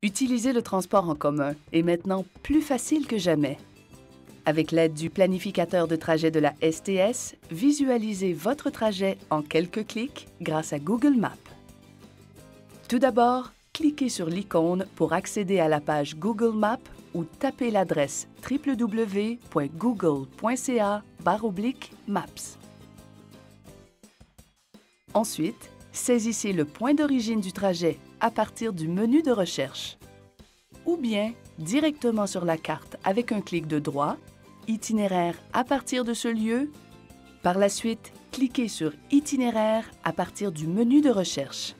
Utiliser le transport en commun est maintenant plus facile que jamais. Avec l'aide du planificateur de trajet de la STS, visualisez votre trajet en quelques clics grâce à Google Maps. Tout d'abord, cliquez sur l'icône pour accéder à la page Google Maps ou tapez l'adresse www.google.ca/maps. Ensuite, saisissez le point d'origine du trajet à partir du menu de recherche. Ou bien directement sur la carte avec un clic de droit, itinéraire à partir de ce lieu. Par la suite, cliquez sur Itinéraire à partir du menu de recherche.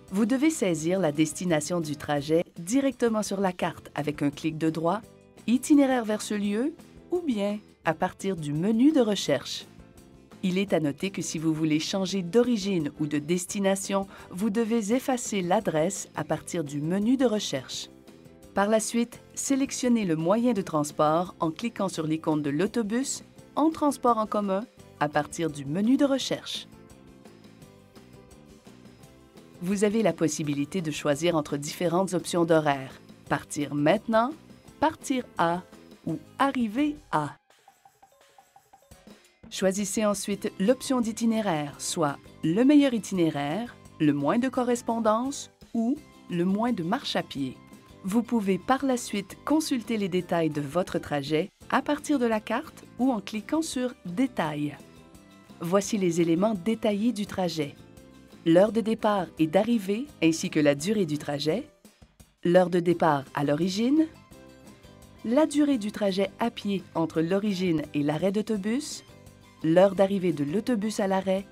Vous devez saisir la destination du trajet directement sur la carte avec un clic de droit, Itinéraire vers ce lieu ou bien à partir du menu de recherche. Il est à noter que si vous voulez changer d'origine ou de destination, vous devez effacer l'adresse à partir du menu de recherche. Par la suite, sélectionnez le moyen de transport en cliquant sur l'icône de l'autobus en transport en commun à partir du menu de recherche. Vous avez la possibilité de choisir entre différentes options d'horaire. Partir maintenant, partir à ou arriver à. Choisissez ensuite l'option d'itinéraire, soit le meilleur itinéraire, le moins de correspondance ou le moins de marche à pied. Vous pouvez par la suite consulter les détails de votre trajet à partir de la carte ou en cliquant sur « Détails ». Voici les éléments détaillés du trajet. L'heure de départ et d'arrivée ainsi que la durée du trajet, l'heure de départ à l'origine, la durée du trajet à pied entre l'origine et l'arrêt d'autobus, l'heure d'arrivée de l'autobus à l'arrêt,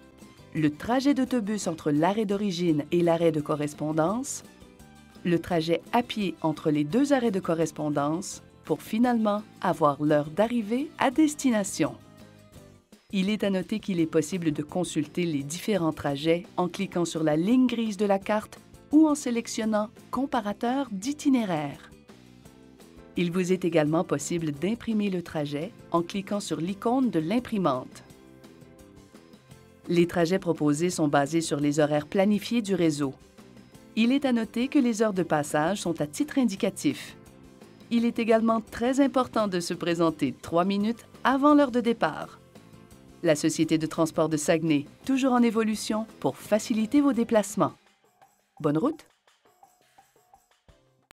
le trajet d'autobus entre l'arrêt d'origine et l'arrêt de correspondance, le trajet à pied entre les deux arrêts de correspondance pour finalement avoir l'heure d'arrivée à destination. Il est à noter qu'il est possible de consulter les différents trajets en cliquant sur la ligne grise de la carte ou en sélectionnant « Comparateur d'itinéraire ». Il vous est également possible d'imprimer le trajet en cliquant sur l'icône de l'imprimante. Les trajets proposés sont basés sur les horaires planifiés du réseau. Il est à noter que les heures de passage sont à titre indicatif. Il est également très important de se présenter 3 minutes avant l'heure de départ. La Société de transport de Saguenay, toujours en évolution pour faciliter vos déplacements. Bonne route!